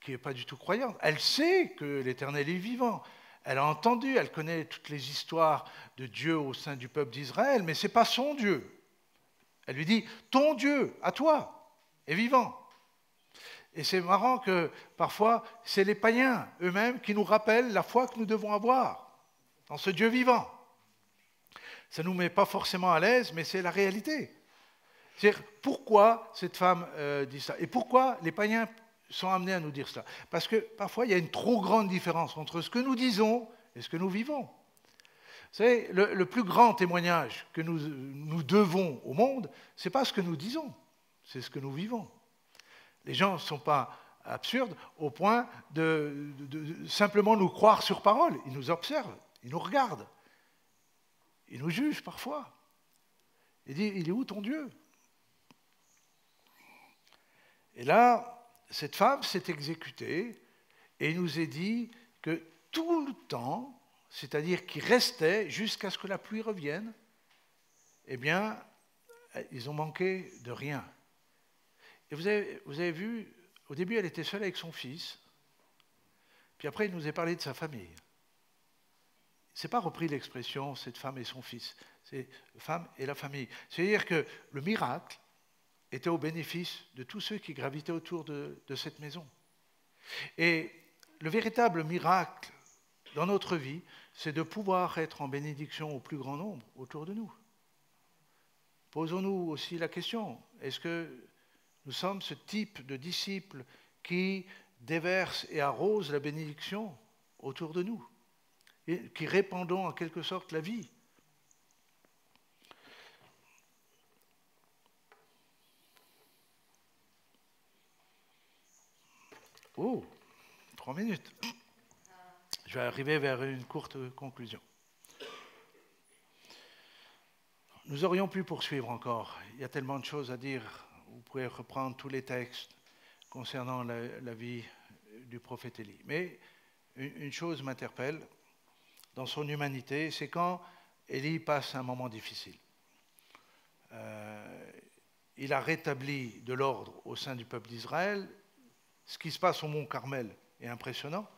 Speaker 1: qui n'est pas du tout croyante, elle sait que l'Éternel est vivant. Elle a entendu, elle connaît toutes les histoires de Dieu au sein du peuple d'Israël, mais ce n'est pas son Dieu. Elle lui dit, ton Dieu, à toi, est vivant. Et c'est marrant que parfois, c'est les païens eux-mêmes qui nous rappellent la foi que nous devons avoir dans ce Dieu vivant. Ça ne nous met pas forcément à l'aise, mais c'est la réalité. C'est-à-dire, pourquoi cette femme dit ça? Et pourquoi les païens sont amenés à nous dire cela? Parce que parfois, il y a une trop grande différence entre ce que nous disons et ce que nous vivons. Vous savez, le plus grand témoignage que nous devons au monde, ce n'est pas ce que nous disons, c'est ce que nous vivons. Les gens ne sont pas absurdes au point de simplement nous croire sur parole. Ils nous observent, ils nous regardent, ils nous jugent parfois. Ils disent, il est où ton Dieu? Et là, cette femme s'est exécutée et il nous est dit que tout le temps, c'est-à-dire qui restaient jusqu'à ce que la pluie revienne, eh bien, ils ont manqué de rien. Et vous avez vu, au début, elle était seule avec son fils, puis après, il nous a parlé de sa famille. Ce n'est pas repris l'expression « cette femme et son fils », c'est « femme et la famille ». C'est-à-dire que le miracle était au bénéfice de tous ceux qui gravitaient autour de cette maison. Et le véritable miracle dans notre vie, c'est de pouvoir être en bénédiction au plus grand nombre autour de nous. Posons-nous aussi la question, est-ce que nous sommes ce type de disciples qui déversent et arrosent la bénédiction autour de nous, et qui répandons en quelque sorte la vie? Oh, 3 minutes. Je vais arriver vers une courte conclusion. Nous aurions pu poursuivre encore. Il y a tellement de choses à dire. Vous pouvez reprendre tous les textes concernant la vie du prophète Élie. Mais une chose m'interpelle dans son humanité, c'est quand Élie passe un moment difficile. Il a rétabli de l'ordre au sein du peuple d'Israël. Ce qui se passe au mont Carmel est impressionnant.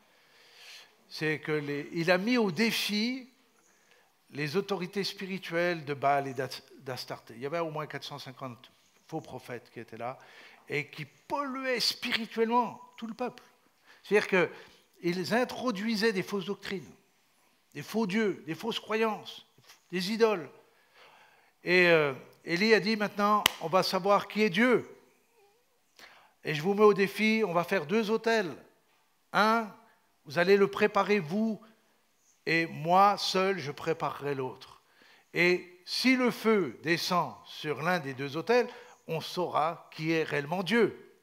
Speaker 1: C'est qu'il a mis au défi les autorités spirituelles de Baal et d'Astarté. Il y avait au moins 450 faux prophètes qui étaient là et qui polluaient spirituellement tout le peuple. C'est-à-dire qu'ils introduisaient des fausses doctrines, des faux dieux, des fausses croyances, des idoles. Et Élie a dit maintenant, on va savoir qui est Dieu. Et je vous mets au défi, on va faire 2 autels. Un, vous allez le préparer vous, et moi seul, je préparerai l'autre. Et si le feu descend sur l'un des 2 autels, on saura qui est réellement Dieu.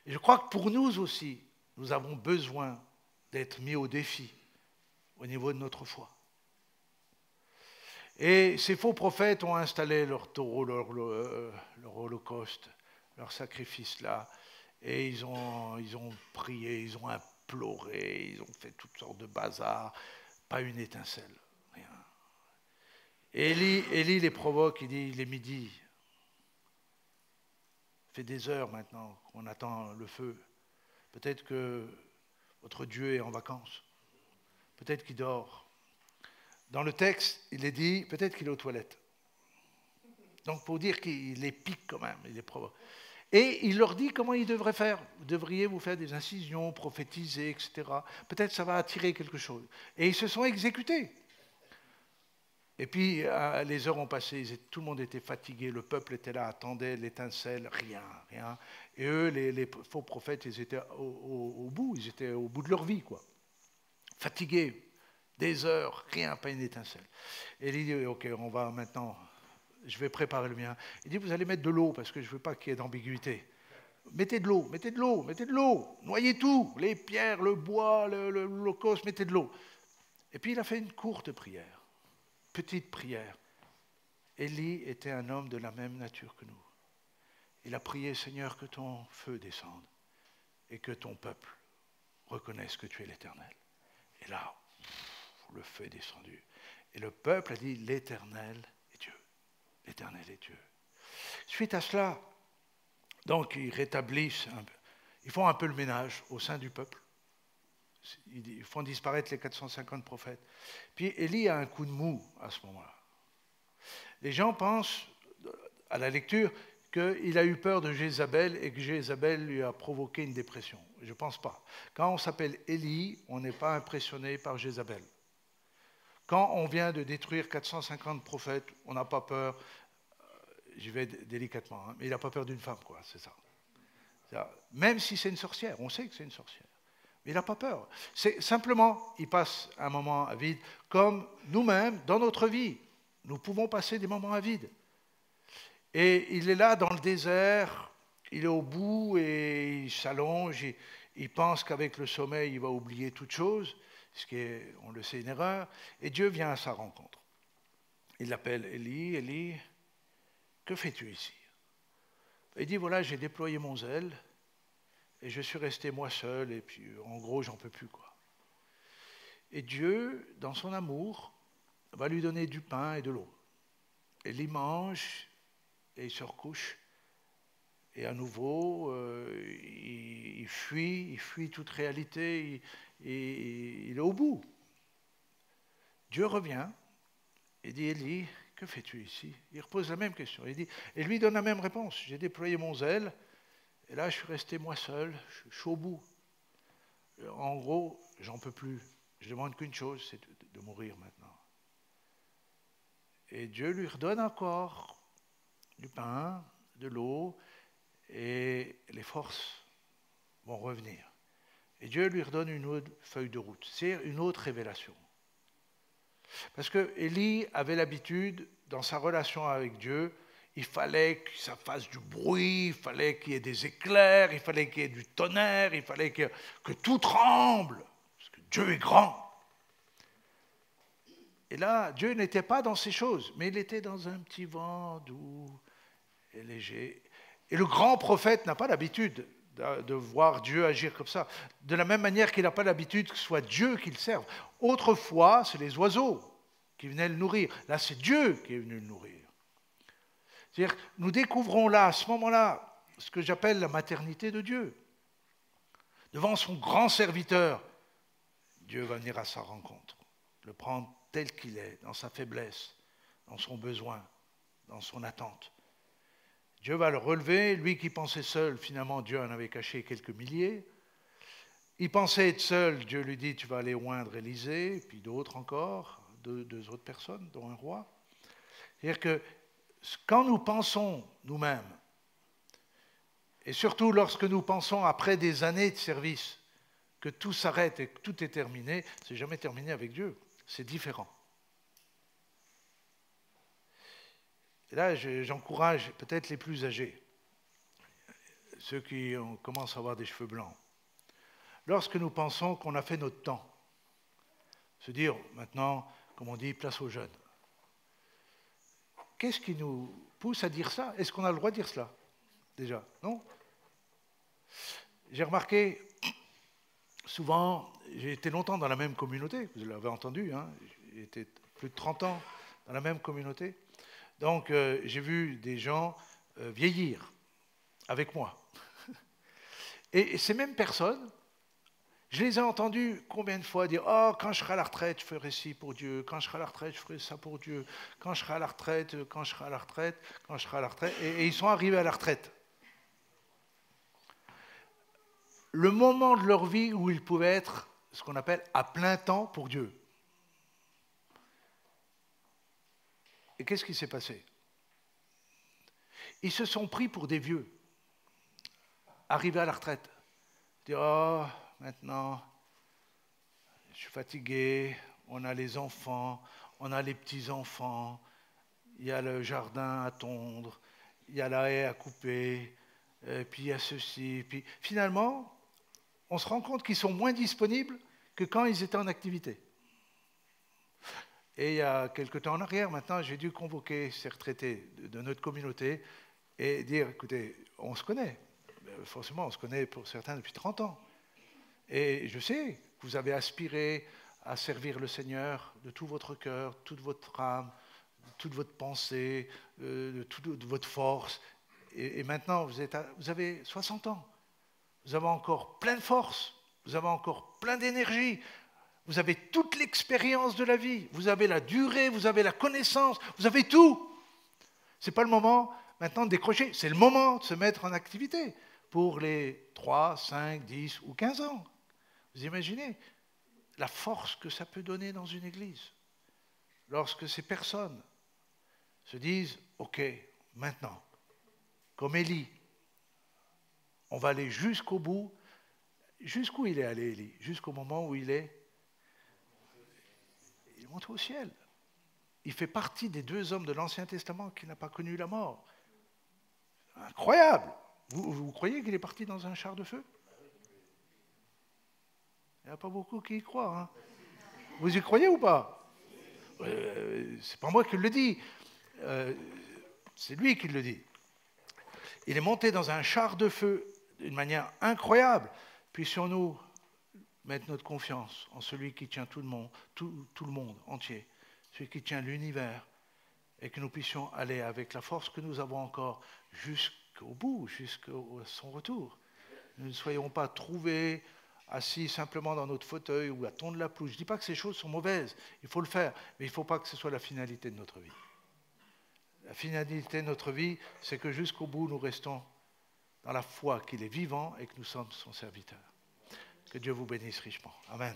Speaker 1: Et je crois que pour nous aussi, nous avons besoin d'être mis au défi au niveau de notre foi. Et ces faux prophètes ont installé leur taureau, leur holocauste, leur sacrifice là, et ils ont prié, ils ont imploré, ils ont fait toutes sortes de bazar, pas une étincelle, rien. Et Élie les provoque, il dit, il est midi, ça fait des heures maintenant qu'on attend le feu, peut-être que votre Dieu est en vacances, peut-être qu'il dort. Dans le texte, il est dit, peut-être qu'il est aux toilettes. Donc pour dire qu'il les pique quand même, il les provoque. Et il leur dit comment ils devraient faire. Vous devriez vous faire des incisions, prophétiser, etc. Peut-être ça va attirer quelque chose. Et ils se sont exécutés. Et puis les heures ont passé, tout le monde était fatigué, le peuple était là, attendait l'étincelle, rien. Et eux, les faux prophètes, ils étaient au bout, ils étaient au bout de leur vie, quoi. Fatigués, des heures, rien, pas une étincelle. Et il dit, ok, on va maintenant, je vais préparer le mien. Il dit, vous allez mettre de l'eau, parce que je ne veux pas qu'il y ait d'ambiguïté. Mettez de l'eau, mettez de l'eau, mettez de l'eau, noyez tout, les pierres, le bois, l'holocauste, mettez de l'eau. Et puis il a fait une courte prière, petite prière. Élie était un homme de la même nature que nous. Il a prié, Seigneur, que ton feu descende et que ton peuple reconnaisse que tu es l'Éternel. Et là, le feu est descendu. Et le peuple a dit, l'Éternel est Dieu. L'Éternel est Dieu. Suite à cela, donc ils rétablissent, ils font un peu le ménage au sein du peuple. Ils font disparaître les 450 prophètes. Puis Élie a un coup de mou à ce moment-là. Les gens pensent, à la lecture, qu'il a eu peur de Jézabel et que Jézabel lui a provoqué une dépression. Je ne pense pas. Quand on s'appelle Élie, on n'est pas impressionné par Jézabel. Quand on vient de détruire 450 prophètes, on n'a pas peur, j'y vais délicatement, hein, mais il n'a pas peur d'une femme, quoi, c'est ça. Même si c'est une sorcière, on sait que c'est une sorcière. Mais il n'a pas peur. C'est simplement, il passe un moment à vide, comme nous-mêmes, dans notre vie. Nous pouvons passer des moments à vide. Et il est là dans le désert, il est au bout et il s'allonge, il pense qu'avec le sommeil, il va oublier toute chose, ce qui est, on le sait, une erreur, et Dieu vient à sa rencontre. Il l'appelle Élie, Élie, que fais-tu ici? Il dit, voilà, j'ai déployé mon zèle, et je suis resté moi seul, et puis en gros, j'en peux plus, quoi. Et Dieu, dans son amour, va lui donner du pain et de l'eau. Élie mange et il se recouche. Et à nouveau, il fuit toute réalité, il est au bout. Dieu revient et dit, Élie, que fais-tu ici? Il repose la même question. Et lui donne la même réponse. J'ai déployé mon zèle, et là je suis resté moi seul, je suis au bout. En gros, j'en peux plus. Je demande qu'une chose, c'est de mourir maintenant. Et Dieu lui redonne encore du pain, de l'eau, et les forces vont revenir. Et Dieu lui redonne une autre feuille de route, c'est une autre révélation. Parce que Élie avait l'habitude, dans sa relation avec Dieu, il fallait que ça fasse du bruit, il fallait qu'il y ait des éclairs, il fallait qu'il y ait du tonnerre, il fallait que tout tremble, parce que Dieu est grand. Et là, Dieu n'était pas dans ces choses, mais il était dans un petit vent doux et léger. Et le grand prophète n'a pas l'habitude de voir Dieu agir comme ça. De la même manière qu'il n'a pas l'habitude que ce soit Dieu qui le serve. Autrefois, c'est les oiseaux qui venaient le nourrir. Là, c'est Dieu qui est venu le nourrir. C'est-à-dire, nous découvrons là, à ce moment-là, ce que j'appelle la maternité de Dieu. Devant son grand serviteur, Dieu va venir à sa rencontre, le prendre tel qu'il est, dans sa faiblesse, dans son besoin, dans son attente. Dieu va le relever, lui qui pensait seul, finalement Dieu en avait caché quelques milliers. Il pensait être seul, Dieu lui dit, tu vas aller oindre Élisée, puis d'autres encore, deux autres personnes, dont un roi. C'est-à-dire que quand nous pensons nous-mêmes, et surtout lorsque nous pensons après des années de service, que tout s'arrête et que tout est terminé, c'est jamais terminé avec Dieu, c'est différent. Et là, j'encourage peut-être les plus âgés, ceux qui commencent à avoir des cheveux blancs. Lorsque nous pensons qu'on a fait notre temps, se dire maintenant, comme on dit, place aux jeunes. Qu'est-ce qui nous pousse à dire ça? Est-ce qu'on a le droit de dire cela? Déjà, non? J'ai remarqué, souvent, j'ai été longtemps dans la même communauté, vous l'avez entendu, hein, j'ai été plus de 30 ans dans la même communauté. Donc, j'ai vu des gens vieillir avec moi. Et ces mêmes personnes, je les ai entendus combien de fois dire « Oh, quand je serai à la retraite, je ferai ci pour Dieu. Quand je serai à la retraite, je ferai ça pour Dieu. Quand je serai à la retraite, quand je serai à la retraite, quand je serai à la retraite. » Et ils sont arrivés à la retraite. Le moment de leur vie où ils pouvaient être ce qu'on appelle à plein temps pour Dieu. Et qu'est-ce qui s'est passé? Ils se sont pris pour des vieux, arrivés à la retraite. Dire, oh, maintenant, je suis fatigué, on a les enfants, on a les petits-enfants, il y a le jardin à tondre, il y a la haie à couper, puis il y a ceci. Puis finalement, on se rend compte qu'ils sont moins disponibles que quand ils étaient en activité. Et il y a quelque temps en arrière, maintenant, j'ai dû convoquer ces retraités de notre communauté et dire, écoutez, on se connaît. Forcément, on se connaît pour certains depuis 30 ans. Et je sais que vous avez aspiré à servir le Seigneur de tout votre cœur, toute votre âme, toute votre pensée, de toute votre force. Et maintenant, vous avez 60 ans. Vous avez encore plein de force. Vous avez encore plein d'énergie. Vous avez toute l'expérience de la vie. Vous avez la durée, vous avez la connaissance, vous avez tout. Ce n'est pas le moment maintenant de décrocher. C'est le moment de se mettre en activité pour les 3, 5, 10 ou 15 ans. Vous imaginez la force que ça peut donner dans une église lorsque ces personnes se disent « Ok, maintenant, comme Élie, on va aller jusqu'au bout. » Jusqu'où il est allé, Élie? Jusqu'au moment où il est monté au ciel. Il fait partie des 2 hommes de l'Ancien Testament qui n'a pas connu la mort. Incroyable! Vous croyez qu'il est parti dans un char de feu? Il n'y a pas beaucoup qui y croient. Hein? Vous y croyez ou pas? C'est pas moi qui le dis. C'est lui qui le dit. Il est monté dans un char de feu d'une manière incroyable. Puis sur nous, mettre notre confiance en celui qui tient tout le monde entier, celui qui tient l'univers, et que nous puissions aller avec la force que nous avons encore jusqu'au bout, jusqu'à son retour. Nous ne soyons pas trouvés assis simplement dans notre fauteuil ou à tondre la pelouse. Je ne dis pas que ces choses sont mauvaises, il faut le faire, mais il ne faut pas que ce soit la finalité de notre vie. La finalité de notre vie, c'est que jusqu'au bout, nous restons dans la foi qu'il est vivant et que nous sommes son serviteur. Que Dieu vous bénisse richement. Amen.